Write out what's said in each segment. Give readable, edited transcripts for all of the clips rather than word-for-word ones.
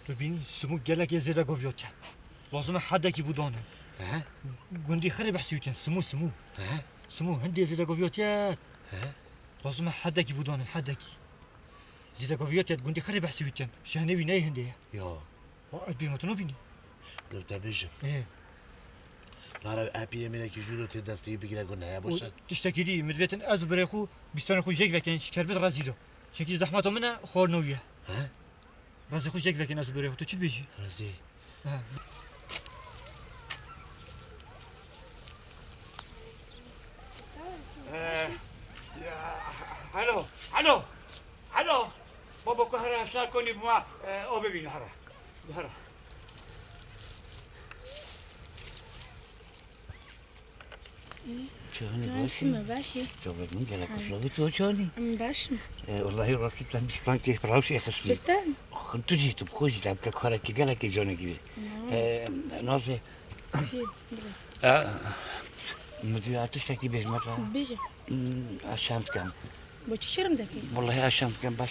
ببینی سمو گلک زیده گویات کرد لازمه حدکی بودانه گندی خری بحثی ویتن سمو هندی زیده گویات کرد لازمه حدکی بودانه حدکی زیده گویات کرد گندی خری بحثی ویتن شهنه بی نه هندیه یا بیمتونو بینی لو تبیشم نارا اپیه منه که جودو تی دستی بگیره گناه باشد تشتكي لي مدبيتن از بري خو بيستان خو جيك لكن شكربت غازيدو شكي زحمته منه خور نويه ها غازي خو جيك لكن از بري خو تو چي بيجي رازي الو بابا كهرا شاركوني بما او ببين هرا شلوني باشي شوفت من قالك شلوني توجوني باشي والله راسي بتاع بستان كيف براوسي يا خشبي بستان كنت جيت بخوجي تاع كهرك قالك جوني كذي ناصي مدري تشتكي بيش مرة بيجي عشان كم بوشي شرم دكي والله عشان كم بس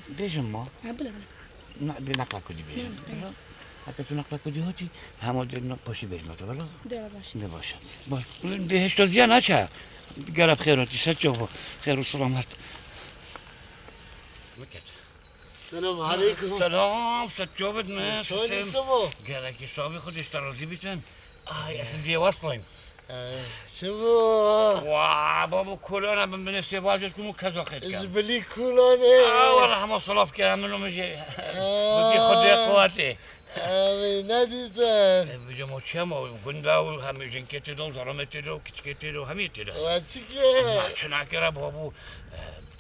بيش ما بلا دي نقلة كودي بيش حتى تنقلة كودي هوتي هم دي بوشي بيش مرة ولا ده باشي ده باشا دي هشتو زيان هشا قال بخير وانت ستشوفوا خير وسلامات السلام عليكم سلام ستشوفت ما شلون اسمه؟ قالك يصابي خد اشترى بيتن يا سيدي وصلين شبو واه بابا كلنا من السيفاجتكم كذا خير جبلي كولوني والله ما صلاف كلام منه مجي بدي خد قواتي ندیدن بيجي مو شمو غندا وهم جنكتدو زرمتدو كتكتدو هميتدو وچیکه شنا كرا بابو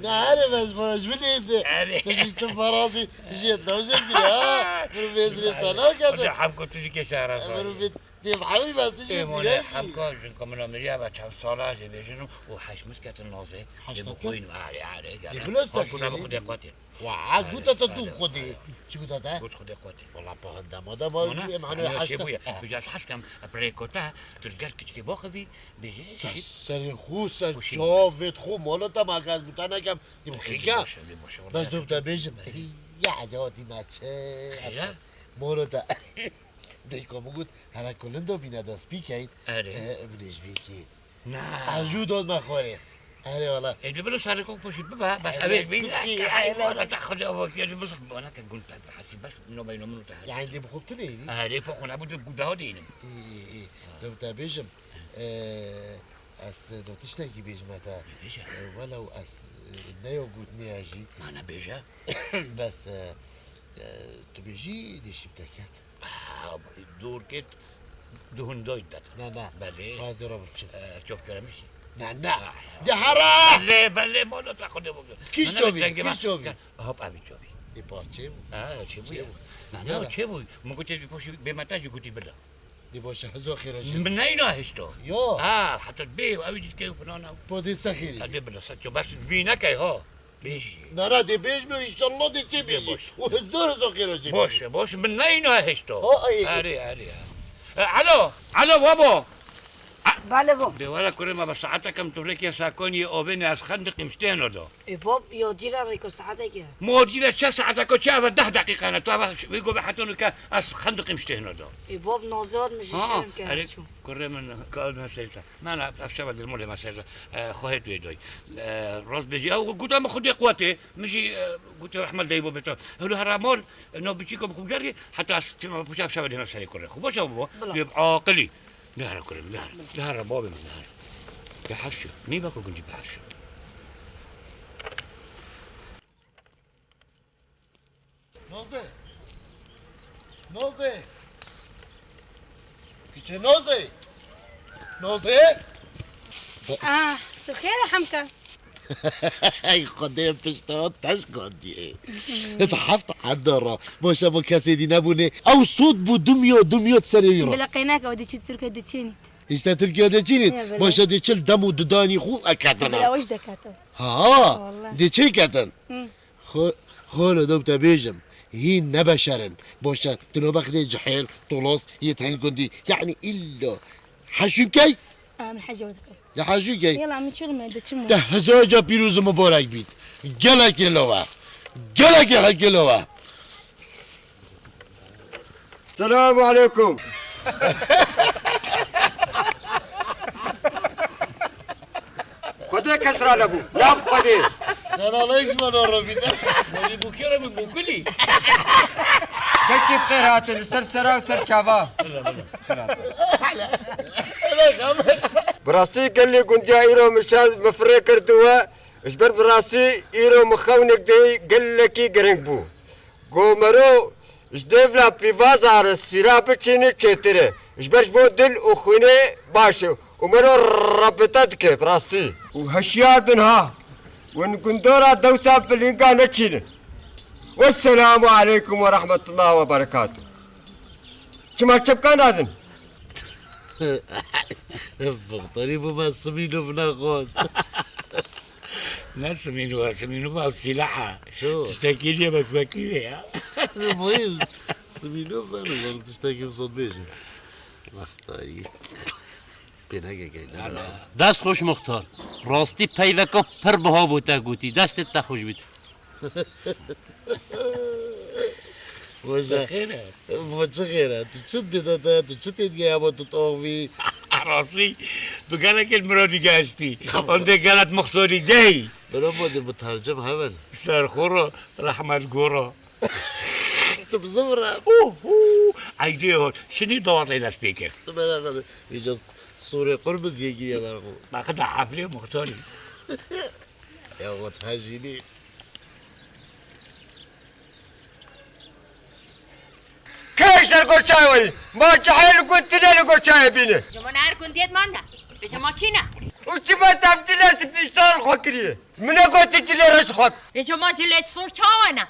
نه عارف از باش بلیده نشیستم فرازی جیت نوشد گیره ها برو بیزرستان ها بدي کده حبكو تجي كشارة برو بید دیم حالی بس تجی مولا زیره حبكو جنكم من أمريكا بتشاف صلاة بيجنو وحش مسكت النازي حش يبقوين عاري يقولوا كنا بخد قواتي وعا گوتا تا تو خودی چی گوتا تا؟ خد قواتي والله با هندم آدم ها معنی حشتا بجاز حسكم بريكوتا تلقى كتكي باخذي بيجي سری خو سر جاوید خو مالا تا مکز بوتا نکم دیم خیکم بس دوب تا بیشم یه عزیزاتی نچه مالا تا دیکامو گود هر کلن دو بینه دست بیکید بلیش بیکی عجو داد مخوره اره والا اللي بلو ساركوك بوشي بابا بس أبيك بيك ولا تاخذ أبوك يا بس أنا كقولت حسي بس إنه بينه منو تهري يعني دي بخوت لي هذه فوق أنا بدي أقول ده دينم إيه لو تبيجم أس لو تشتكي بيجم هذا ولو أس نيو قلتني أجي أنا بيجا بس تبيجي دي شبتكات دور كت دهون دويد لا بلي هذا ربط شوف كلامشي لا دي حرام بلي ما لا تاخذ كيش شوفي هوب أبي شوفي دي بارتشيم شوفي أنا شوفي ما قلت لك بوشي بمتاج قلت بلا دي باشه هزو خير أجي من أين هشتو يو حتى بيه وأبي كيف فنانا بودي سخيري هذا بلا ساتشو بس بينك هو بيجي لا دي بيجمو إن شاء الله دي تبيجي وهزو خير أجي بوش من أين هشتو أي أري الو بابا بله باب بولا كريمة بس ساعتك كم تفرق يا ساكوني أوبني أس خندق مشتين هذا باب يودينا ريكو ساعتك مودي ذا شو ساعتك وشافة 10 دقيقة أنا توابع بيقول بحثون كأس خندق مشتين هذا باب نازار مش شرم كهرب شو كريمة كأنها سيلتا ما أنا أفشل بالمولى ما سيلتا خوهت ويدوي راس بيجي أو قلت أنا خدي قوتي مشي قلت أحمد دايبو بتو هلو هرامول إنه بيجيكم بخبجري حتى أستمع بشاف شباب هنا سري كره خبوش أبوه يبقى عاقلي دهر كريم دهر بابي من دهر بحشو مين باكو كنت بحشو نوزه كيتش نوزه تو خير يا حمكة اي خدي بشتات تشقدي اتحفت حدرة باش ابو كاسيدي نبوني او صوت بو دميو تسريرو بلقيناك ودي شي تركي دتشيني ايش تركيا دجينت باش دي تشل دمو دداني خو بلا اكاتنا وش دكاتو ها دي تشي كاتن خول دوب تبيجم هي نبشرن باش تنو بخدي جحيل طولوس يتهن كندي يعني الا حشو كي من حاجة ودك يا حاجو كي يلا عم شو ما دتشمو ده هزاجا بيروز مبارك بيت جلا كيلوا السلام عليكم. خدي كسر على ابو يا ابو خدي. انا لا يجمع الربيع ولي بوكيرة من بوكلي كيف قرات السرسرة وسر شابا. براسي قال لي كنت ايرو مشان مفركر دوا اجبر براسي ايرو مخونك دي قال لك قرنق بو قومرو اجدفلا في بازار السيراب تشيني تشتري اجبرش بو دل اخويني باشو ومرو ربطتك براسي وهشيار بنها وان قندورة دوسة بالانقا نتشيني. والسلام عليكم ورحمة الله وبركاته. شما تشبكان هذا؟ بغطريب وما سمينو بناخذ. ناس سمينو ما السلاحة شو؟ تشتكي لي ما تبكي لي المهم سمينو فانا تشتكي بصوت بيجي. مختاري. دست خوش مختار راستی پیوکا پر بها بوده گوتی دستت تا خوش بیت وجه خيرها تشد بدها تشد يا ابو تطوفي راسي بقالك المرودي جاشتي انت قالت مخصوري جاي برافو دي بتهرجم هبل سار خورو رحمة قورو طب زمرة اوه عايزيه شنو دور لنا سبيكر طب انا يجي صورة قرمز يجي يا برغو ما قد حفلة مختاري يا ود هاجيني كيش القرشاوي ما جحيل قلت لي القرشاوي بيني جمانار كنتيت ماندا بجماكينا وش ما تبتلاس في صار خكري من قلت لي رش خك بجماك اللي صور شاوانا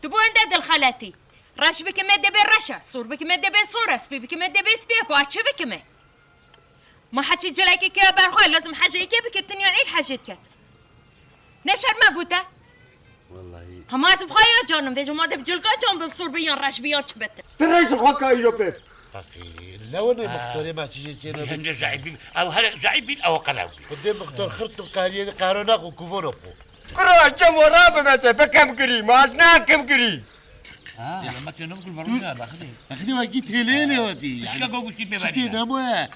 تبو انت دل خالتي راش بك مد بالرشا صور بك مد بالصورة سبي بك مد بسبيك واتش بك ما حكي جلاكي كي برخوي لازم حاجة يكي بك الدنيا ايه حاجتك نشر ما بوتا والله هما زبخايا جانم دي جماعة بجلقا جان بصور بيان راش بيان شبت تريش خك ايلو بيت اخي لو انا مختاري ما تجي تجينا هند زعيبين او هلا زعيبين او قلاوي قدام مختار خرط القارية قاروناق وكوفونوكو كرو جم ورابه مثلا بكم كري ما اسنا كم كري لما تنام كل مرة باخذي اخدي ما جيت هليلي ودي ايش لقوا قلت لي شتي نامو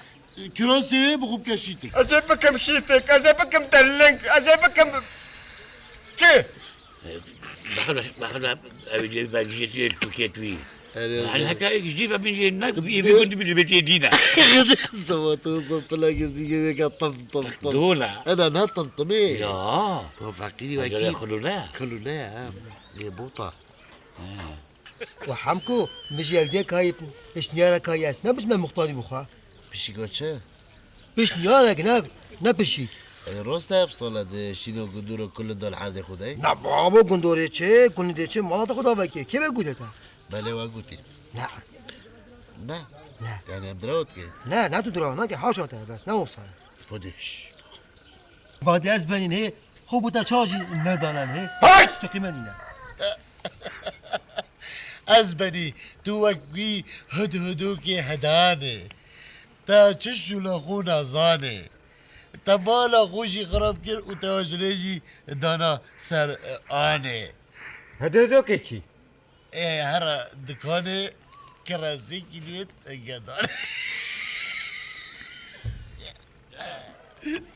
كروسي بخوب كشيتك ازبكم شيتك ازبكم دلنك ازبكم شي باخذ ابي باجي البوكيت وي على هكا جديده من هناك كنت بالبيت يدينا سويتو بلاقي زي طم طم طم دولة انا نطم طمي يا فاكرين اكيد خلونا خلونا يا بوطه وحمكو مش يلديك هاي بشنيارك هاي اسنا مش من مختاري مخا بشي قوتشه بشنيارك نبشي روستا بطولة شنو قدورو كل دول حد خداي نا بابا قندوري چه كل چه ما تاخذها وكي كيف قلتها بله وقوتي لا لا لا يعني ابدراوت كي لا تدرى هناك حاجتها بس نوصل خدش بعد از بنين هي خوب تشاجي ندانن هي هاي تقيمنينا ازبني توقي هدوكي هداني تا تششو لخونا زاني تا مالا خوشي خراب كر وتواجريجي دانا سر آني هدوكي چی ايه هرا دكاني كراسي كيلوت قدان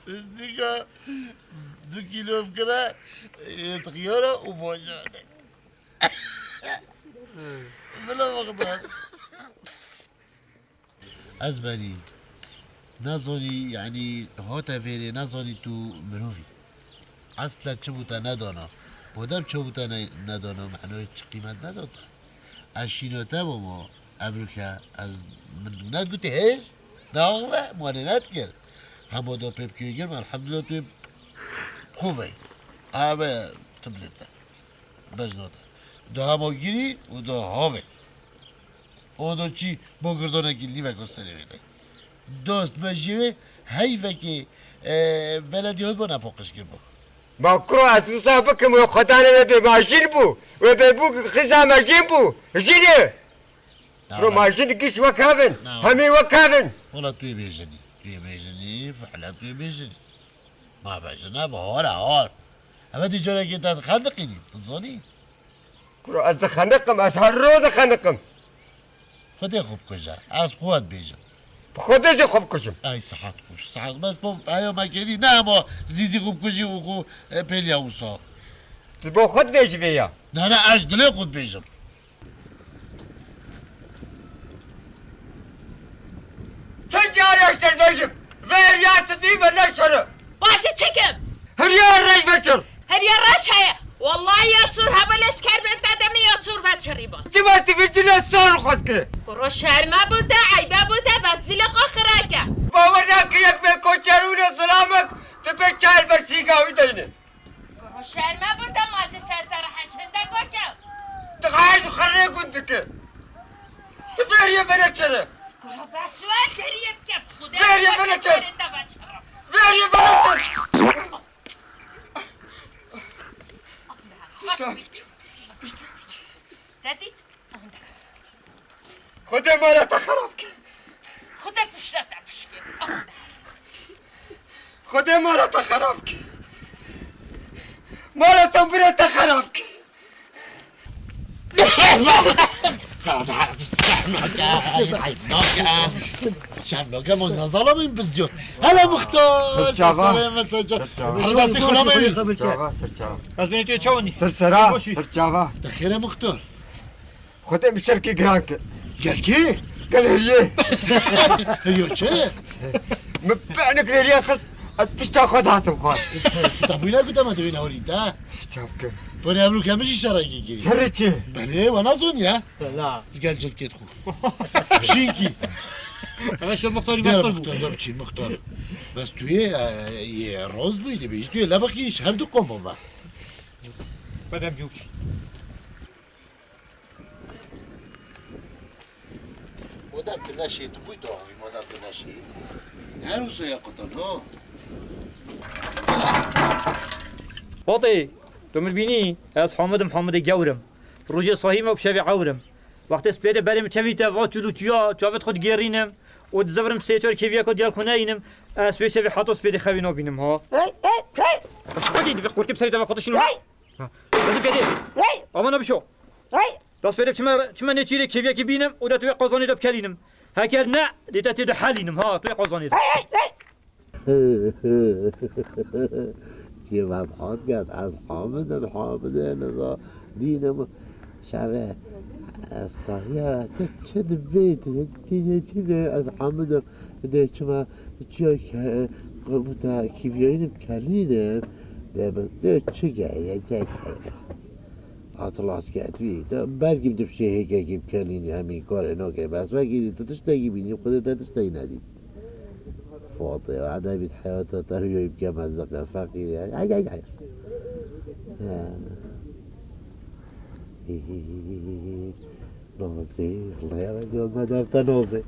تشتيكا 2 كيلو بكرة تغيره وموجاني بلا مقدار أزبني نظري يعني هوتا فيري نظري تو مروفي أصلا تشبوتا ندانا بودم تشبوتا ندانا معنوي قيمة ندانا أشينو تابو ما أمريكا از من دونات قلت هيش ناغوة مواني نتكر همو دا بيب كيجر ما الحمد لله توب خوفي هذا تبلتا بجنوتا دا همو گیری و دا هاوه او دا چی با گردانه گیلی و گستره بیده دوست مجیوه حیفه که بلدی هود با نپاقش گیر با ما کرو اساسا بكم وخدانا به ماشين بو وبيبوك خزا ماشين بو جيني رو ماشين كيش وكابن همي وكابن والله توی بیجنی فعلا توی بیجنی ما بیجنه با هار اما دی جاره که تا خندقینی تنظانی كرو از خنقم از هر روز خنقم خودی خوب کجا از خود بیجم خودش خوب کشم ای صحت خوش صحت بس با ایا مکردی نه ما زیزی خوب کجی و خو پلیا اوسا تو با خود بیشی بیا نه نه اش دل خود بیجم چون جاریش درداشم ver yastığı ve ne şunu باشه چکم hırya reş beçir هریا راش هیا والله یا سور هبلش کرد بنت دمی یا سور و چریبا cimati virtine sor خود ki برو شرما بوده عیبه بوده و زیل قاخره که baba ne kıyak be koçerune selamek tepe çayl ber sigavi deyne برو شرما بوده مازی سرتر حشنده گوکم tıkayş kharre kundu ki tepe ya bana çere برو بسوال تریب که خوده ver ya bana çer ver ya bana çer دیدید خود mara ta kharab ki خوده پشت پشکه خود mara ta kharab ki mara ta bire ta kharab ki شمناکه من نظرم این بزدیت هلا مختار سرچاوا. سرسره مسجد سرچاوا. هلا بستی خلامه sırçava sırçava از بینی توی چاونی sırsıra sırçava تخیره مختار خود مشترکی gran ki گل کی؟ gel heriye هیو چه؟ مبعنك heriye kız at pişta خود hatım خود تبوینا کدام دوینا هوریده çapkın توی امرو کمیشی شرایگی گیری şerri çi بله و نازون یا لا گل جل کت خو شینکی اما شو مختاری بیا مختار مختار بود دار چی مختار بس توی یه روز بویده بیش توی لبقیش هر دو قوم با بدم جوش مادم تو نشی تو بوی داغوی مادم تو نشی هر روز یا قطر ها باطي تمر بيني اس محمد جورم روجي صهيمه وبشافي عورم وقت سبيده برم كميتا واتلوتيا جافت خود جيرينم وتزورم سيتور كيفيا كو ديال خناينم سبي شافي حاطو سبيده خوينو بينم ها بدي في قرتي بسريتا ما شنو لازم كده اما انا بشو داس بيده كما نتيري كيفيا كي بينم ودا توي قزاني دب كلينم هكرنا ديتا تيد حالينم ها توي قزاني چیه مبحاد کرد از حامد نزا دینم شبه صحیح چه دبیت چه از حامد ده چما چیا که بوده کیویاینم کلینم ده چه گه اطلاعات کردوی برگیم دب شهگه گیم کلینی همین کار اینا که بس وگیدی تو تشتگی بینیم خودت تشتگی ندید فاضي وعدم حياته تهوي يبكي مزق فقير يعني هاي نوزي والله يا وزي ما دافت نوزي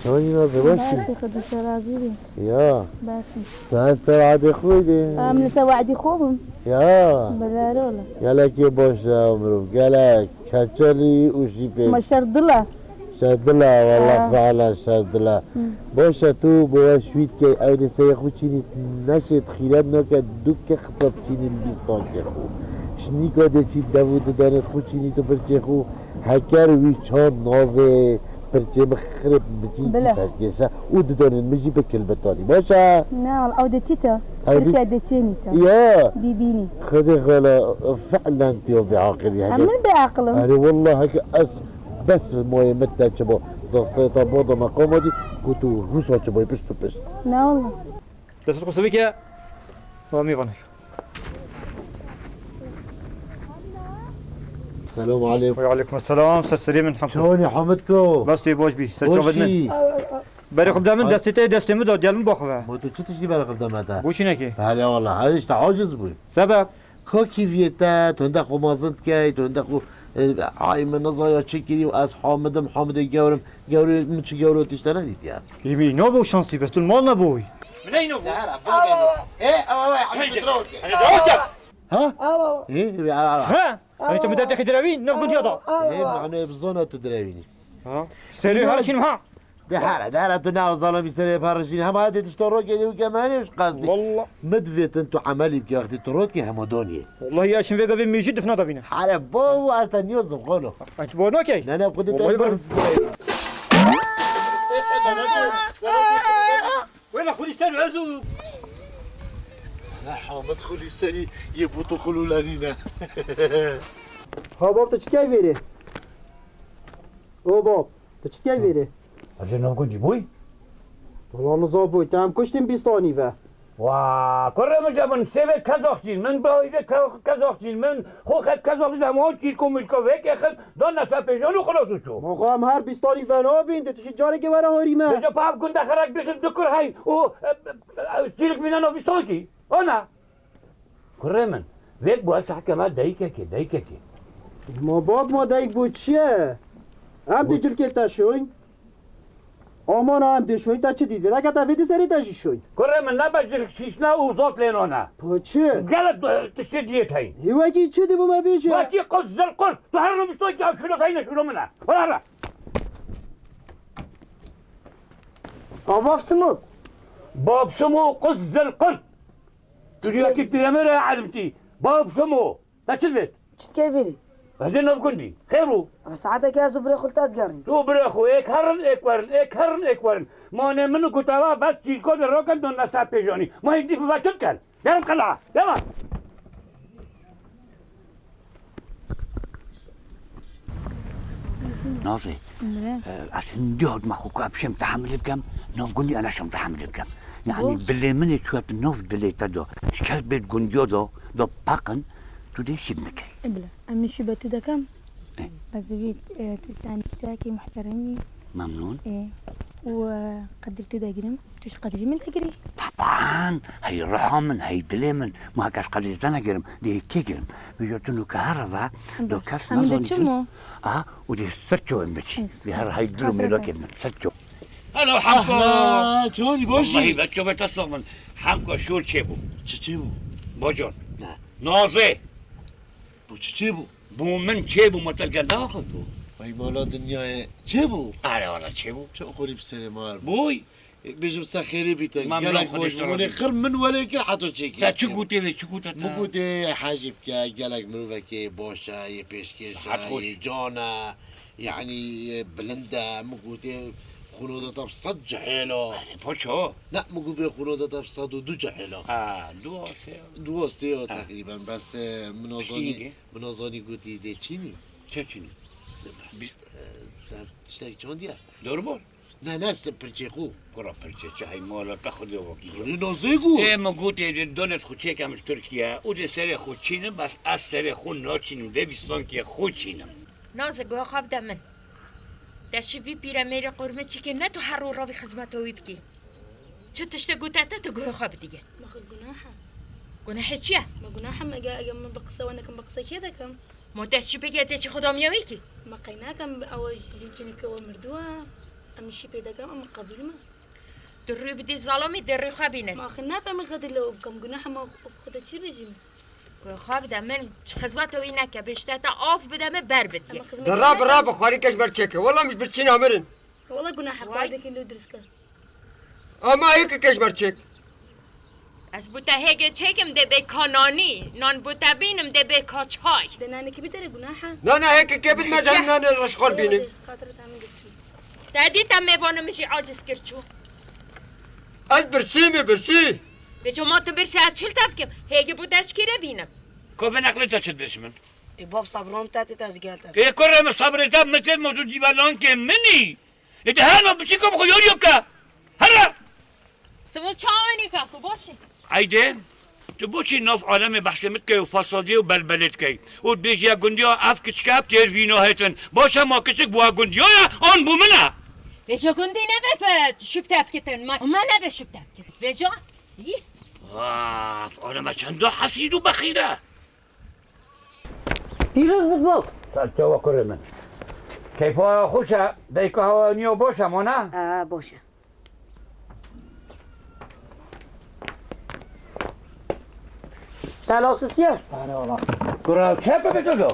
شلوني نوزي باشي خدوا شرازيلي يا باشي بس عادي خويدي من سواعدي خوهم يا بلارولا قالك يا باش عمرو قالك كاتشلي وشي بيك ما شردله شادلا والله فعلا شادلا باشه تو با شوید که اول سه خو چینی نشد خیرت نکرد دوک خصاب چینی بیستان که خو شنی کده چی داوود دارد خو چینی تو برچه خو هکر وی چان نازه برچه مخرب بچی فرکشه او دارن مجی بکل بتانی باشه نعم عودتي تا عودتي؟ بركي عدتيني تا يا دي بيني خذي غلا فعلا انت بعاقل يعني من بعقلهم أنا والله هيك بس المويه متى شباب دستي طبوضه مقامه دي كنتوا روسا شباب بشتو بشت لا والله بس تقول سبيك هو ميغنك السلام عليكم وعليكم السلام سرسري من حمد شلوني حمدكو بس تي بوش بي سرچو بدن وشي بري قدام دستي مدو ديال مباخه ما تو چه تشتي برا قدامته بوشي نكي هلا والله هذا اشت عاجز بوي سبب كوكي فيتا تندخو مازنت كي تندخو عاي من نظايا تشكي واس حامد جورم من شي جورو تشتري ديت يعني يمي نو بو شانسي بس المال نبوي منين نو ايه ها ايه ها انت مدرت اخي دراوين نقول يلا ايه معناه بزونه تدراويني ها سيري هذا شنو ها ده تو نه ظالمی سر پارشین همه هدی تشترو که دیو که منیش قصدی والله مدویت انتو عملی بکی وقتی تروت که همدانیه والله يا شن فيقا في ميجي دفنا دابينا حالا بو اصلا نیوزم قولو انت بونو كي نه نه بخودی والله تو وين اخوي استنوا عزوز لا حامد خلی سری یه بوتو خلولانینا ها باب تو چی کی ویری او باب تو چی کی ویری از نو گندی بوی والله نزابوی تام کشتیم بیستانی و وا کرم جبن سیبت کازاختین من باید کازاختین من خوخت کازاختین اما چی کومیلکو وک اخر دون نسا پیجانو خلاص شو موقع هم هر بیستانی و نابین تو چی جاره که برای هریمه بجا پاپ گنده خرک بشم دکر های او چیلک میدن بیستانکی آنا کرم وک باید حکمت دایکه که ما باب ما دایک بود چیه هم دی جلکه تشوین آمان هم دیشوین تا چه دید ویده که تا ویدی سری تشی شوین کرم نبجر شیشنا او زات لینانا پا چه؟ گلت تشتی دیت هاین هیوکی چه دی بومه بیشه؟ واکی قصر قل تو هر نو بیستانکی هم شلو تاینه شلو منه برا بابا سمو باب سمو قصر قل تريا كي تيامر عدمتي باب سمو لا تشلت چت کی ویری هذا نبكندي خيرو ساعتك يا زبر خلطات قارن تو برخو اك هرن اكورن ما نمنو كتابا بس تيكو دروكن دون نسا بيجوني ما يدي بباتت كان يلا قلعه يلا ناصي عشان جهد ما خوك ابشم تحمل بكم نقول انا شم تحمل بكم يعني باللي من شويه النوف باللي تدو شكل بيت جنديو دو باقن تودي شبنكي بلا أمي شو بتو كم؟ إيه. أزويت تسعني تاكي محترمني ممنون إيه وقدرت داقرم توش قدري من تقري طبعا هي رحمن هي دليمن ما كاش قدرت انا قرم دي كيقرم بيجوتنو كهرباء دو كاس أنا نظن بتشمو ودي سرتشو امبتشي بهر هاي درو من خبرة. لوكي سرتشو انا وحمكو چونی والله باشی بچو بتصمن حمكو شول چيبو چه بو؟ بوجون نه نازي بو چه بو؟ بو من چيبو متلقى داخل بو وای مالا دنیای چه بو؟ آره چيبو چه خوری بسر مار بو بوي بيجم سخيري بيتن ممنون قالك خديش بوش ترى. موني خر من ولا كل حطو تشيكي تا چو گوتی لی چو گوتا تا مقودي حاجب كا قالك مروفك بوشا يبيشكيشا هتخش. يجانا يعني بلندا مقودي خنودة تبصد حيلو پوچو لا مقودي خنودة تبصد ودو حيلو دو سه دو سيو تقريبا بس منوظاني چيني؟ منوظاني قوتي دي تشيني چه چینی تشتاك چون ديا دور بول لا ناس برجيقو کرا پرچه چه های مالا تاخد وکی نوزيقو ای ما گوتی دولت خود چه کمش ترکیه او ده سر خود چینم بس از سر خود ناچینم ده بیستان که خود چینم نازه گوه خواب ده من ده شوی پیره میره قرمه چی که نه تو هر رو راوی خزمتوی بگی چه تشته گوتته تو گوه خواب دیگه ما خذ جناحة گناه چیه؟ ما جناحة ما جاء ما بقصة وانا كم بقصة كذا كم مدت بگه ده چی خدا میاوی کی؟ ما قينا كم أول جنك ومردوها أمشي بيدا كم أم قبل ما در روی بدی ظالمی در روی خوابینه ما خنا بقى من غد لو بكم جناحة ما خذ شي رجيم گوه خواب ده من خزمتوی نکه بشته تا آف بدمه بر بدیه أما خذ دراب راب خواري كش برشيكه والله مش برشين عمرن والله جناحة واي. قاعدة كيلو درسكا اما هيك كش برشيك از بوتا هگه چکم ده به کانانی نان بوتا بینم ده به کاچای دناني كبيرة جناحة نانا هيك كيف ما زلنا نرشخور بيني خاطر تعمل قتشم دادی تا میوانم میشی عاجز کرچو از برسيمي برسي به جماعت برسی از چل تبکم هگه بودش کی رو بینم که به نقل تا چد بشمن باب صبرهم تاتي تزقيات که کرم صبر تا مثل موجود جیبالان که منی ایده هر ما بچی کم خویوریو که هر سمو چاوانی که خب باشه عیده تو بوچی ناف عالم بحثمت که و فسادی و بلبلت که و بیجی گندیا اف کچکاب تیر وینا هیتن باشه ما کچک بوا گندیا آن بومنه Veja gundi ne be şüptep gitin ma ne be şüptep gitin Veja iyi عالم چندا حسید و بخیره پیروز بود باب سلطه و کرمن کیفا خوشه دیگه هوا نیو باشه ما نه باشه تلاسسیه کرا چه پا بتو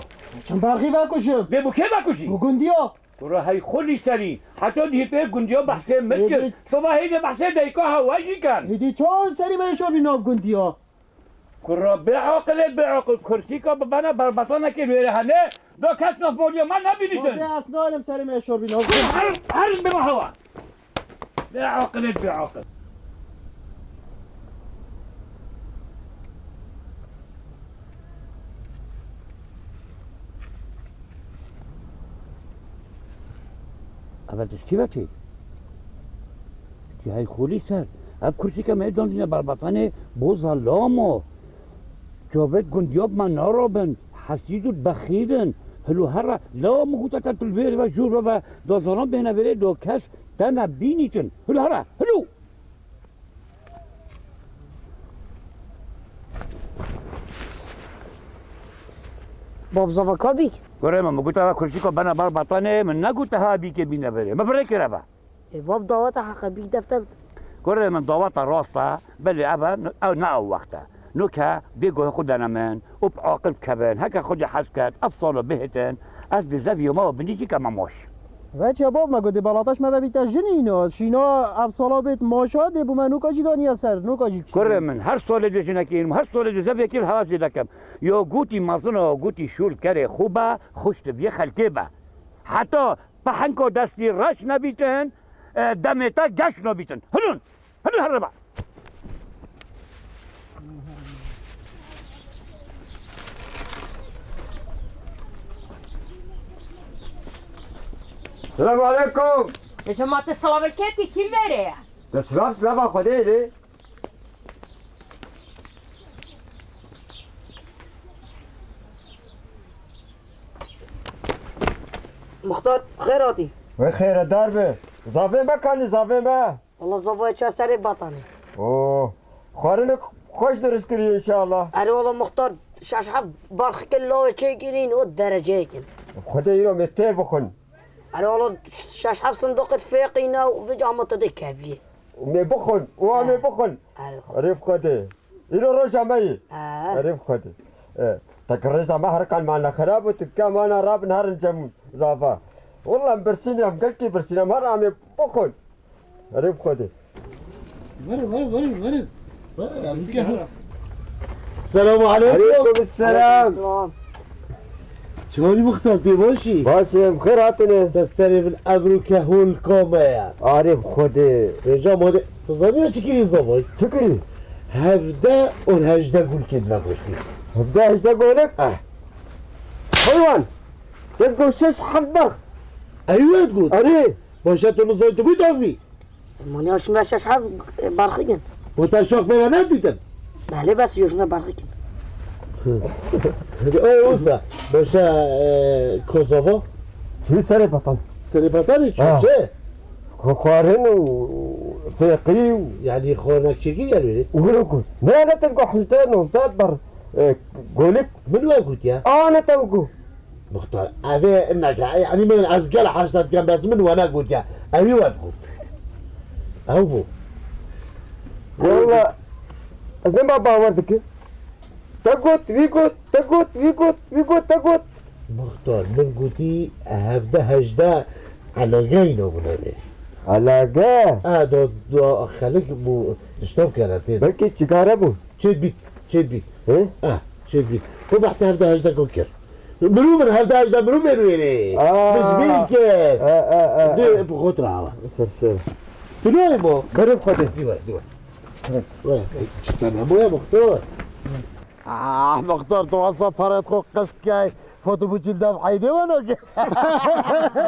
چند برقی وکشم ببو که بکشی بگندیا ورا هي خلی سری حتی دیپه گندیا بحثه متر صبح هیچ بحثه دیکا هوایی کن هدی چون سری من شور بیناف گندی ها کرا بعقل کرسی که بنا بربطانه که بیره هنه دو کس نفولی من نبینیدن ماده اصلا علم سری من شور بیناف هرز بما هوا بعقل اول تشکیلاتی های خولی سر اب کرسی که میدان دینا بربطانه بوزا لامو جاوید گندیاب من نارابن حسیدود بخیدن هلو هر لا مگوتا تا تلویر و جور و دازانان بینه بره دو کس تا نبینیتن هلو هر هلو باب زفاکا بی گره من مگوتا کرسی که بنا بربطانه من نگوتا ها بی که بینه بره مبره که ربا باب دعوت حقا بی دفتر گره من دعوت راستا بلی ابا او نه او وقتا نو که بگوه خودنا من و بعاقل کبن هکا خودی حس کرد افصال بهتن از دی زوی ما بنیجی که مماش وچه باب مگو دی بلاتش ما بیتا جنینا شینا افسالا بیت ماشا دی بو منو کاجی دانیا سر نو کاجی چی گره من هر سال دی جنکیم هر سال دی زوی کل حواسی لکم یا گوتی مزنا گوتی شول کره خوبه خوشت بی خلکه با حتی پهنکو دستی رش نبیتن دمتا گش نبیتن هلون هر ربا السلام علیکم جماعة السلام الكاتي كي ماريا سلام خدای لی مختار خیراتی و خیر دار به زاوه مکنی زاوه ما والله زفای چه سری بطانه اوه خوارن خوش درست کری انشاءالله اره والله مختار ششحب برخ کلو چه گیرین و درجه کن خدای رو مته بخون اره والله ششحب صندوق فیقینا و وجامت دی کفیه می بخون او می بخون عرف خدای اینو روش همایی عرف خدای تکرر ما هر کال معنا خراب و تکا معنا راب نهار جمون زافا والله برسيني هم قلكي برسيني مرة عم بخون عرف خدي السلام عليكم عليكم السلام چونی مختار دی باشی؟ باشم خیر هاتنه تستری من ابرو کهول کامه عارف خدي رجا ماده تزانی چی کری زبای؟ شكري 17 و 18 گول کد نگوشتی 11 قولك حيوان تقول شش حفظك ایوه تقول اري باشه تو نزای تو بیتافی مانی هاشون ششحب برخی کن و تا شاق به من ندیدن بله بس یوشون برخی کن اوسا باشه کوزووا شو سري بطل سری بطانی چه؟ خوارن وفيقي یعنی خورنکشگی یعنی وقول لا لا تلقى حجتين وزداد بر قولك من وقت یا؟ انا توقو مختار اوه انك يعني من از قال حاجتك جنب بس من وانا قلت يا اوي وقت او بو والله زي ما باوردك تقوت ويقوت تقوت ويقوت تقوت مختار من قلتي هفده هجده على غينه بنامي على جاه دو خليك بو تشتوب كاراتين بلكي تشكارة بو شد بيت ايه شد بيت هو بحث هفده هجده كوكر منو من هفده هجده منو من ويني مش بيكر دي بخطرة عوا سر تنوي مو قرب خدي دي وين شتنا مو يا مختار مختار توصف فرد خو قسكاي فوتو بجلده بحيدي وانا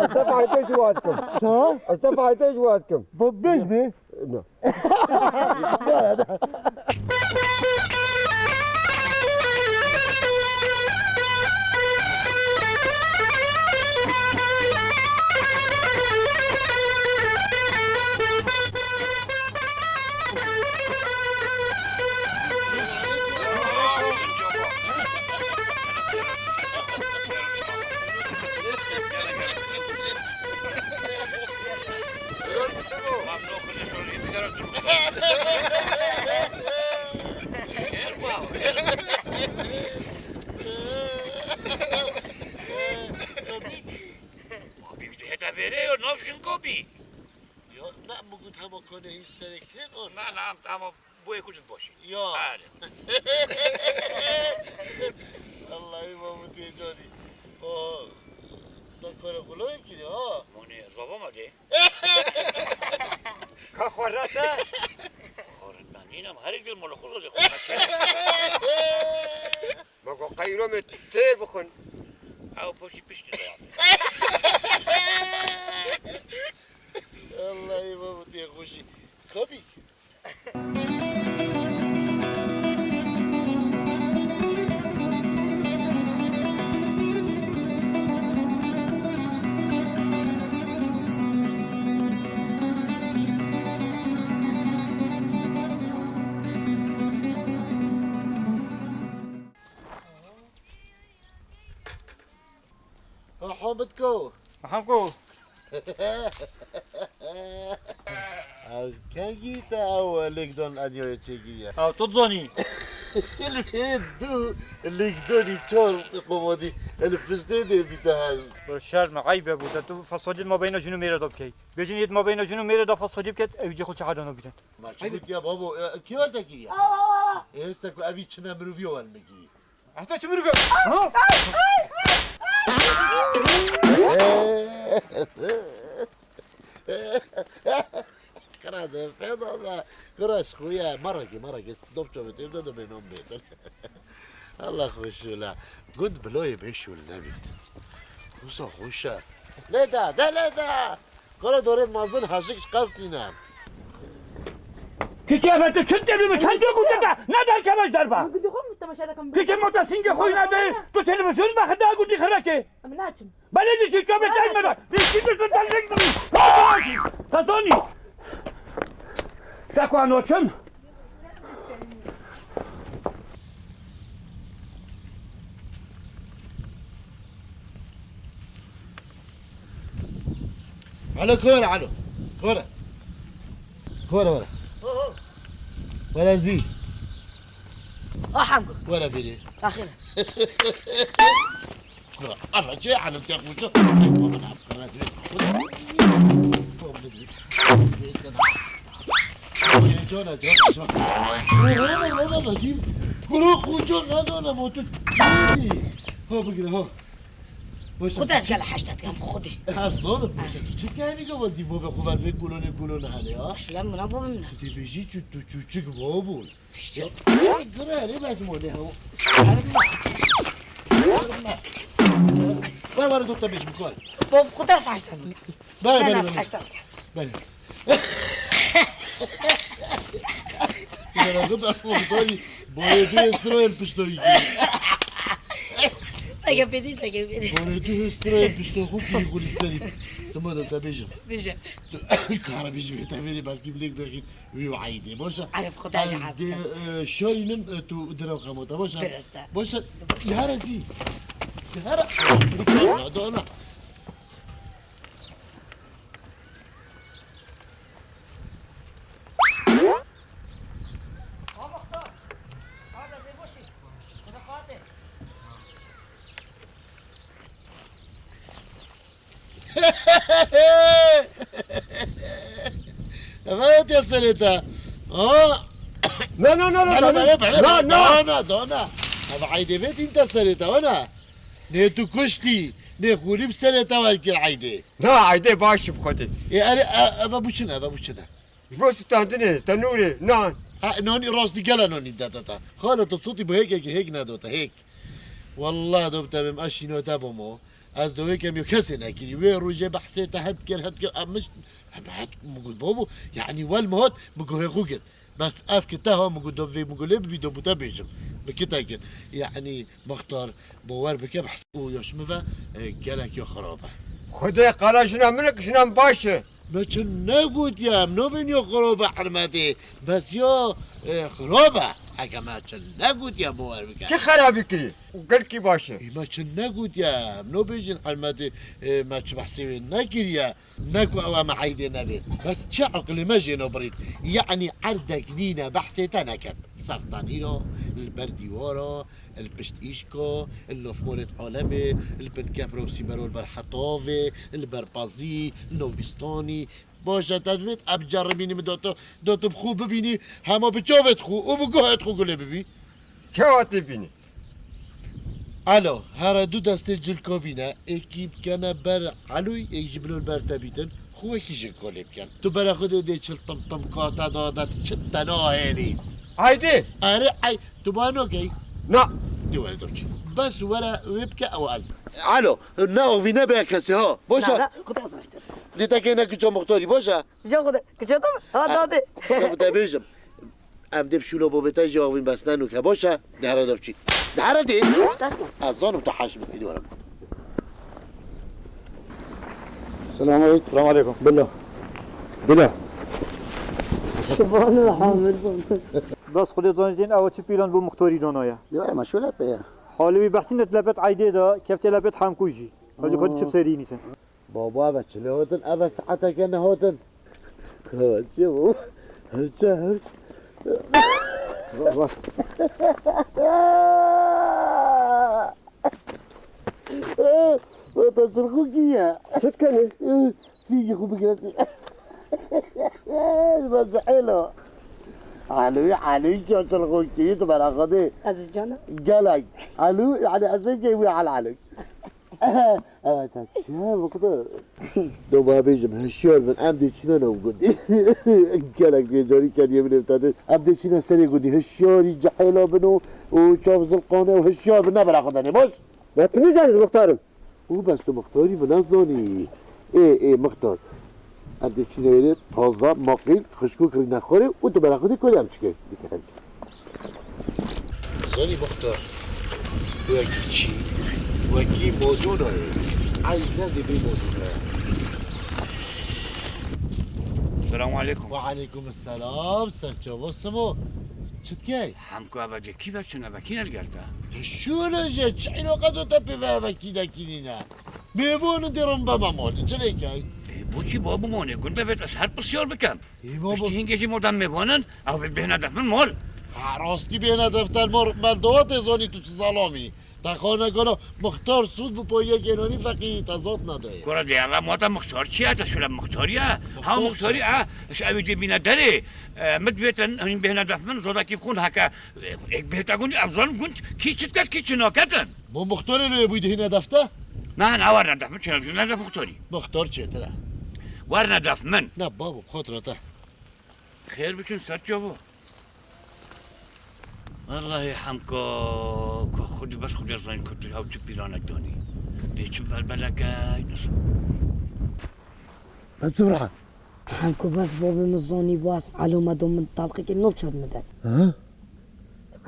استفعتوا جواتكم شو؟ استفعتوا جواتكم بيش بي؟ ممنوع بره و نافشن کوبی یا نه بگوت همه کنه هیچ سرکتر نه نه اما بوی کجت باشی یا آره الله ایمامتی جانی دکتر خلوی کیه ها مونی زبا مده که خورته خورد من اینم هر جور مال خود رو خورد مگو قیرم تی بخون او پشتی پشتی دارم الله ایمامتی خوشی کبی حامد کو همکو كاجي تا ليكدون انيو تشيجيا او تو زانی دو ليكدوني تشور قومودي الفستيدي بتاعها بر شرم عیبه بود تو فسادی ما بین جنو میره داب کی بجنید ما بین جنو میره داب فسادی بکت اوجی خود چه بیدن ما شفت يا بابا كيف انت كيا هسه ابي تشنا مروفيو المجي حتى چه میره ها كرا فضا كراش خويا مرقي دوبتو بتبدا بينهم بيت الله خوش لا قد بلوي بيشو النبي وصا خوشا لا دا كرا دورت مازن هاشكش قصدينا کسی اول چند دلو چند جو گوشتا ندار کمش دربا گودی خو تماشا دکم کسی موتا سینگ خوی نده تو تلویزیون بخدا گودی خرکه مناچم بله دیشی چوب تایم مرا دیشی تو تلویزیون داری تازونی سکو انوچم على كورة ولا زي حمقو ولا بيريش اخيرا كورة أنا جاي على التيق وشو خود از گل حشتت کم خودی حصانه باشه چه کردی که وقتی بابا خوب از گلونه هلی ها اصلا منا بابا منا تی بیشی چو بابول گره بس مونه ها بار دوتا بیش بکن بابا خود از حشتت بله از حشتت بله بله خود از خوبتایی باید استرویل پشتایی سگه بدی باید استرویل پشتایی خوب بیگولی سری سمادم تا بیشم بیشه کارا بیشم تا بیری بلکی بلیک بخیر ویوعیدی باشه عرف خود از حشتت شاینم تو درو قموتا باشه درسته باشه یهره زی یهره دانا ما تصلت لا دانا هذا عيدي بيت انت سرت وانا نيتو كشتي نخوري بسرت والك العيدي لا عيدي باش بخوتي يا ابا بوشنا بس تهدني تنوري نان نوني راسي قال نوني داتا خالد الصوتي بهيك نادوتا هيك والله دوبتا بمشي نوتا بمو از دوی کم یو کسی نگیری و روزه بحثه تا هد کر مش بعد مقول بابو يعني والمهات مقول خوجل بس اف كتاها مقول دوفي مقول لي بدو بوتا بيجم بكتاجل يعني مختار بوار بك بحث ويشمفا قالك يا خرابه خدي قال شنو منك شنو باشه ما كنا قلت يا منو بين يا خرابه حرمتي بس يا خرابه حاجه ما كنا قلت يا بوار بك چه خرابی کری وقال کی باشه ما كنا قلت يا منو بيجن حرمتي ما تبحثي نكريا نكو او ما عيدي نبي بس شعق اللي ما جينا بريد يعني عرضك لينا بحثي تنكت سرطانينو البردي ورا البشت إيشكو اللي في مولد عالمي البن كبروسي برول برحطاوي البربازي النوبستاني باشا تدويت أبجربيني من دوتو بخو ببيني هما بجوفت خو وبقوهت خو قولي ببي چاواتی بینی الو هر دو دست جلکو بینه اکیب کنه بر علوی ایک جبلون بر تبیتن خوه کی جلکو لیب کن تو برا خود دی چل طم طم کاتا دادت چتنا هیلی haydi اره ای تو بانو کی نه دي ولا دوتشي بس ولا ويبكى او قلب الو ناو في نبي كسي ها لا بوشا لا خذ اصلا دي تاكينا كجو مختاري بوشا جو خذ كشو هذا ده بيجم ام دي بشولو بوبتا جاوين بسنانو كبوشا دهرا دوتشي دهرا دي اظن تحاش من ايدي ورا السلام عليكم. السلام عليكم. بالله شبان الحامد بس خودت زانیدین او چی پیلان بو مختاری دانایا دي ما شو لا بيا حالی بحثی نتلبت عیده دا کفت لبت حمکوجی حالی خودت چه بسری نیستن بابا بچه هوتن ابا ساعتا كان هوتن خلاص يا هرجع وتصرخوكية شت کنی سيجي خو بكراسي بس حلو علوي شو تصرخوكي تبع خدي عزيز جانا قالك علو يعني اسيب جاي على علوي اه تشا بقدر دوما بيجم هالشير من امدي شنو انا وقدي قالك جوري كان يمني بتاعتي امدي شنو سري قدي هالشير جحيله بنو وشوف زلقانه وهالشير بنبر اخذني بص ما تنزل مختارم وبس مختاري منظوني ايه مختار امدي شنو يريد تازه ماقيل خشكوك نخوري وانتو براخدي كل يوم تشكي زوني مختار وكي وكي موزونه عايزنا دي موزونه السلام عليكم وعليكم السلام سنتو وسمو شتكي حمكو ابجي كيف شنو بكين القلبه شو رجع شحين وقت تبي بابا كده كينينا بيبون ديرم بابا مول شريكاي بوشي بابو موني قلت بيت اسهل بسيار بكم اي بابا بابا هنجي مودم مبونن او بهنا دفن مول راستی بينا دفتر مردوات زوني تو ظالمي تخانه کنه مختار سود بو پایه گنانی فقیه تضاد نداره كرة دي الله موتا مختار چيا تشولا مختاريا ها مختاري اش ابي دي بينا دري مدبيتن هن بهنا دفن زودا كيف كون هكا اك بهتا كون افضل كنت كي شتكت كي شناكتن مو مختار اللي بيده هنا دفته ما انا ورنا دفن شنو ندف مختاري مختار چه ترى ورنا دف من نه بابا بخاطرته خير بكن ساتجابو والله حمكو خودي بس خودي زين كنت هاو تبيلانك دوني ليش بالبلكاي بسرعه حنكو بس بابي مزوني باس علومة دوم من طلقي كم نوبشد مدن ها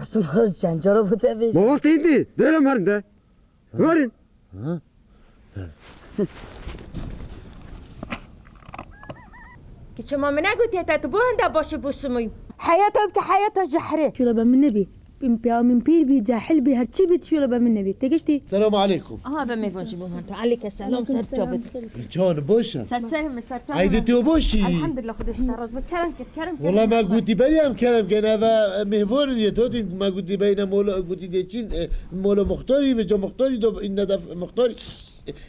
بس هرجان جربوا تبيش ما وقت ايدي دير مرده ورين ها که شما من نگوتی تا تو بونده باشه بوسموی حياته بك حياته جحري شو لبا من نبي من بير بي جاحل بي هرتشي بيت شو لبا من نبي تجشتي السلام عليكم آها بمیگونشی بومن تو علیک السلام سر جابت جان باشا سلام سر عيد تو باشي الحمد لله خودش تراز بکرم کرم والله ما قلتي بري ام كلام كان هذا مهفور اللي توتي ما قلتي بين مولا قلتي ديتشين مولا مختاري بجا مختاري دو ان دف مختاري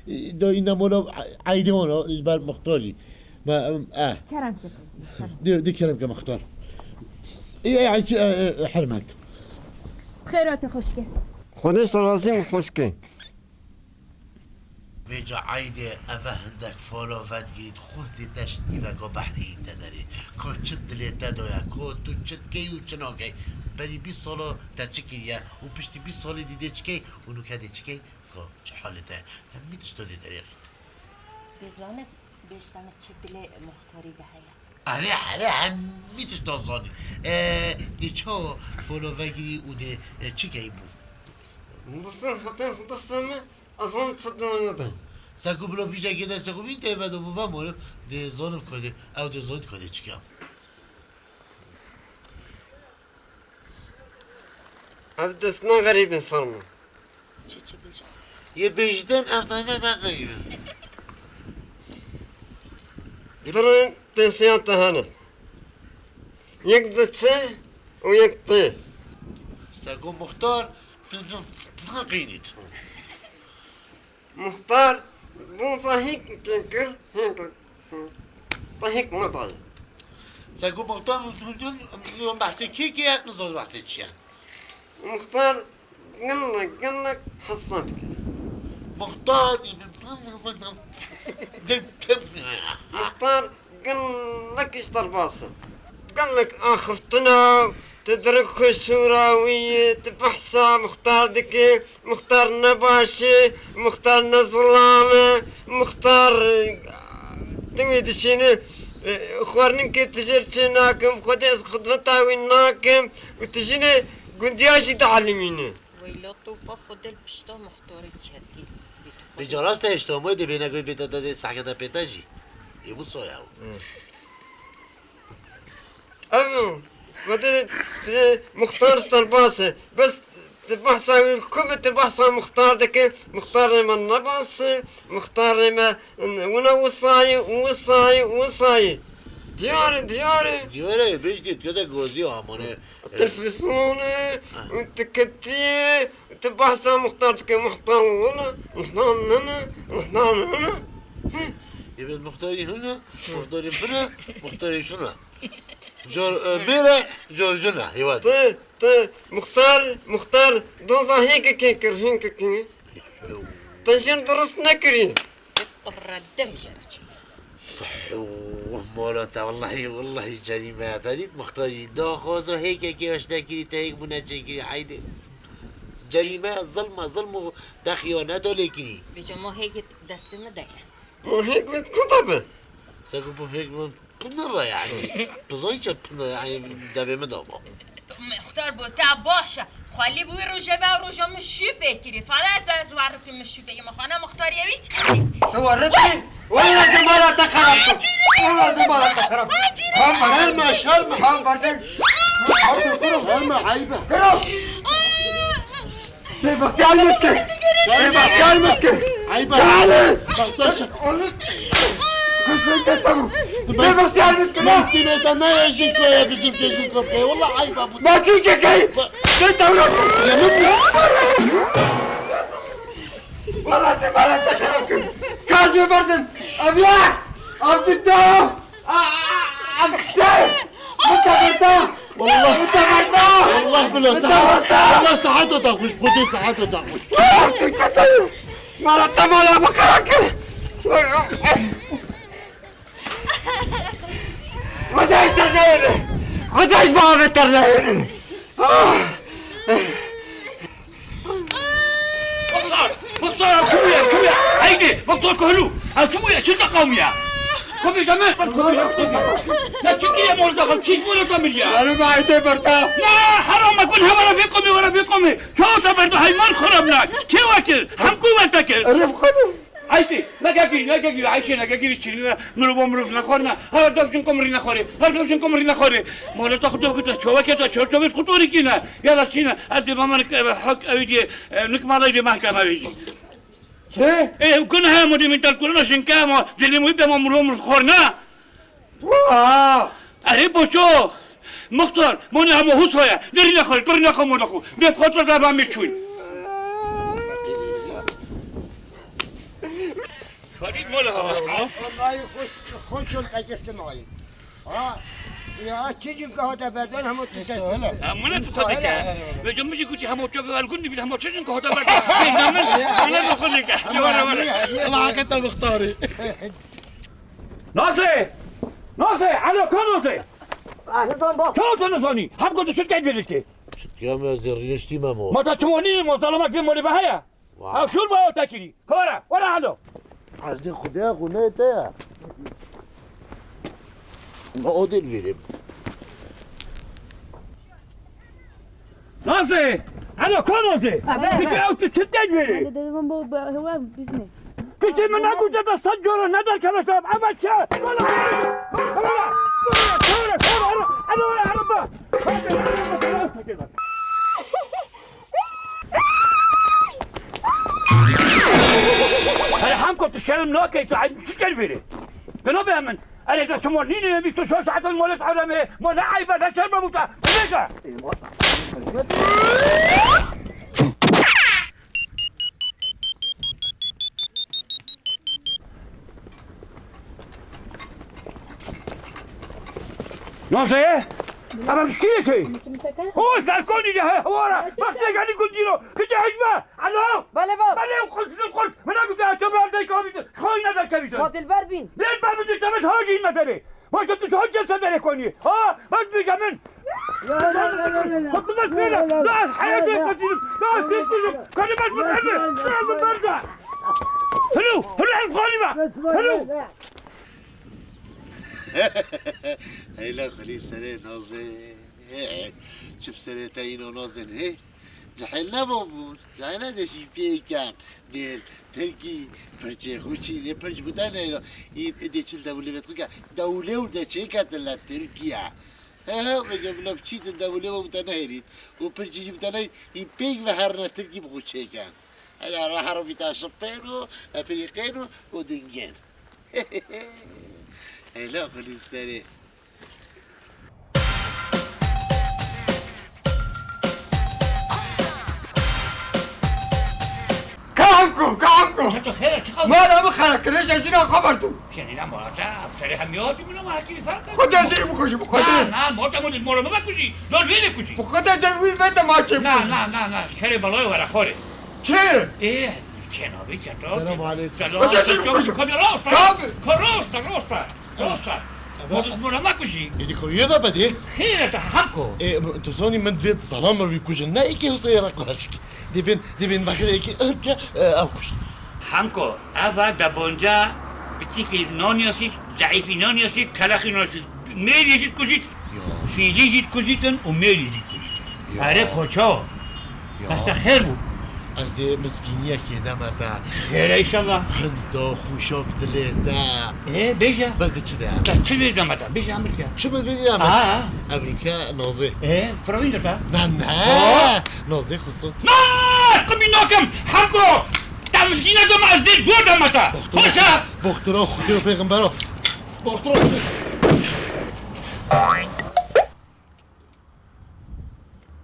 دو ان مولا عيدونه اجبار مختاري ما کرم دي كلام كمختار اي حرمت خیرات خوشگه خودش رازیم خوشکی بيجا عيدي أفهدك فولو فادجيت خود تشتي وكو بحري تدري كو تشد لي تدويا كو تو تشد كي وتشنوكي بري بي صولو تشكيا وبشتي بي صولي دي تشكي ونو كادي تشكي كو تشحالته همي تشتو دي طريق بزانه بیشتر چه دل مختاری به حیا أري همي تشتو زاني دي چو فولو فادجي ودي تشكي بو دستم اصلا تصدقني ساكو بلو بيجا كده ساكو بين تبع دو بابا مول دي زون كده او دي زون كده تشكام دستنا غريب انسان چی بیشه يبيجدن افضل ده غير يدرون تنسيان تهانا يقدر تسه ويقطي ساكو مختار قينيت مختار مو صحيح كنكر هيك صحيح ما طال ساقو مختار يوم بحسي كيكي نزول بحسي تشيا مختار قلك حصلتك مختار مختار قال لك اشتر باصة قال لك اخفتنا تدرك الشوراوية تبحثها مختار دكي مختار نباشي مختار نزلانة مختار تميد شيني خوارنين كي تجرتي ناكم خديس خدمتها وين ناكم وتجيني قندياشي تعلميني ويلا طوفة خد البشتة مختار تشدي بجراست اجتماعی دی بینه کوی بیت داده سعیده پیتاجی یبود سویاو أيوه بدل مختار استرباسة بس تبحث كم تبحث مختار دك مختار من نباس مختار ما ونا وصاي دياري دیاره بیش گید که گوزی آمانه تلفزيون وتكتي تبحث مختار دك مختار هنا يبقى مختاري هنا مختاري هنا مختاري شنا جور ميرا جور جنا يواد مختار دوزا هيك كي تنشر درس نكري قبر الدهجة مولاتا والله جريمة هذه مختاري داخوزو هيك كي واش داكري تايك بنا جاكري حيدي جريمة ظلم دخيانة دولكري بجمع هيك دست مدايا وهيك كتبه ساقو هيك بنا يعني بزايش بنا يعني دابي مدابا مختار بو تاباشا خالي بو روجا مش فكري فلا زوارك مش فكري مخانا مختار يويش تورطني ولا زمالة تخربت هم هلما شرم هم بردن هلما عيبة بيبقى علمك عيبة تعالى بختاشا بيبقى علمك ما سمعت انا يجيك يا بجيب والله عيبة ما تيجي كي انت يا مني والله زمالة تخربت كازي بردن ابيع عبد الدوام عبد السيد انت والله بالله ساعته والله ساعته تاخش خدي ساعته تاخش مرتب ولا بكرك خداش ترنين خداش بابا ترنين مختار كمية هيدي مختار كهلو كمية شدة قومية كمية زمان لا تشكي يا مرزقة كيف ولا تمليا انا ما عندي برتاح لا حرام اكون ولا في قومي ولا في قومي شو تبرد هاي مر خربناك شو واكل حمكو وانتكل رفقنا هايتي لا كاكي تشيلنا نروح نخورنا هذا دوشنكم رينا خوري ما لا تاخذوا كده شو كده شو بس خطوري كنا يلا شينا ادي ماما حق اويدي نكمل ايدي محكمه بيجي شي ايه كنا مودي من تلكلنا شنكامو اللي مو يبدا ممرهم خورنا واه اري بوشو مختار موني هم هو صايا درينا خوري مونكو ده خطر ده بامشوي فريد مولا والله خوش القجفت معي يا تيجي كهذا بدل هم تسهل منا تقولك بجمجي كنت هم تشوفوا الكل بده هم تشجن كهذا بدل انا بقولك الله انت مختاري ناصر على كنوسي نظام بو شو تنصني حبكم تشتعد بيدك يا ما زريشتي مامو ما تشموني ما ظلمك في مولي بهايا او شو الباو تاكلي كورا ولا هذا عايزين خدها غنيتها ما اودي الفيلم ناصر على كنوسي بتاعو تشتعد بيدك هو بزنس كنت من اقول جد الصجور ندل كما شاب عمل شيء ولا كورا انا ولا عربه هاي حامكم تشلم نوكي تعال شو الفيديو تنبه من انا اذا سمونيني بيستو شو ساعه المولد عالمي مو نعيبه ذا شربه متى نازه اما مشكلتي هو سالكوني ده هورا وقت قاعد كنتينو كنت حجمه الو بله باب بله قلت من اقول ده تمام ده كابيتال خوينا ده كابيتال ما دلبر بین ليه بابا انت مش هاجي مثلا ما انت تسجل صدرك كوني ها بس بيجامن خد بس فينا لا حياتي قتيل لا تقتل كان بس متعمل لا برجع هلو الغالبة هلو هيلا خلي سنة نازن شوف سنتين ونازن هي جحيلنا بابون جحيلنا دشي بيكام ديل تركي فرجة خوشي دي فرج بدانا هنا يبدي تشيل دولة بتركيا دولة وده شيء كاتلا تركيا ها وجبنا بشيت الدولة وبدانا هيري وفرجة بدانا يبيك بحرنا تركي بخوشي كان هذا راح ربيتا شبينو أفريقينو ودنجين هلا خلي السنة كعنكم ما انا مخلك ليش عشان خبرته يعني لا مرata بصريحة ميوتي منو ما حكي فرق خد زي بكوش بخد لا موتا مول المورو ما كوجي دول وين كوجي بخد زي بيت ما تشوف لا خير بلاي ولا خوري شيء ايه كنا بيتشاتو السلام عليكم روستا المورو ما كوجي إذا كويدا بدي خير تحقو إيه أنتو زوني من فيت سلام في كوجنا إيكي وصيرك واشك دي بين بخير إيكي أنت أوكش هانكو أبا دبونجا بتيكي نونيوسي ضعيفي نونيوسي كلاخي نونيوسي ميل يجيت كوجيت فيلي يجيت كوجيتن وميل يجيت كوجيتن عارف خوشو بس خير بو از دي مسكينية كده متى خير إن شاء الله هندو خوشوك دليتا إيه بيجا بس دي كده شو بيجا متى بيجا أمريكا شو بدي أعمل؟ أمريكا نازي إيه فروين جتا لا نازي خصوص قمي ناكم هانكو تا مسكينة دو مازدين بوردا متى خوشا بخترا خدي پیغمبرا بخترا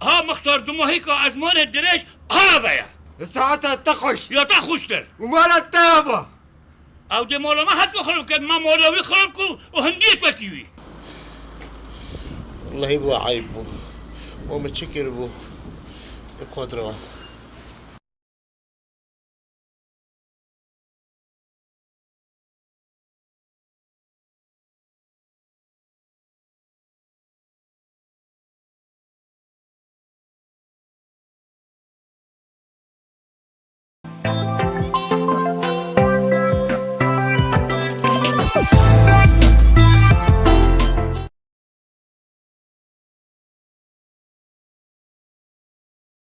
ها مختار دمو هيكا أزمان الدريش هذا يا الساعة تخش يا تخشتر ومالا التابة او دي مولا ما حد مخلوق كان ما مولوي خلقكو وهنديت بكيوي والله بو عيب بو ومتشكر بو بقدره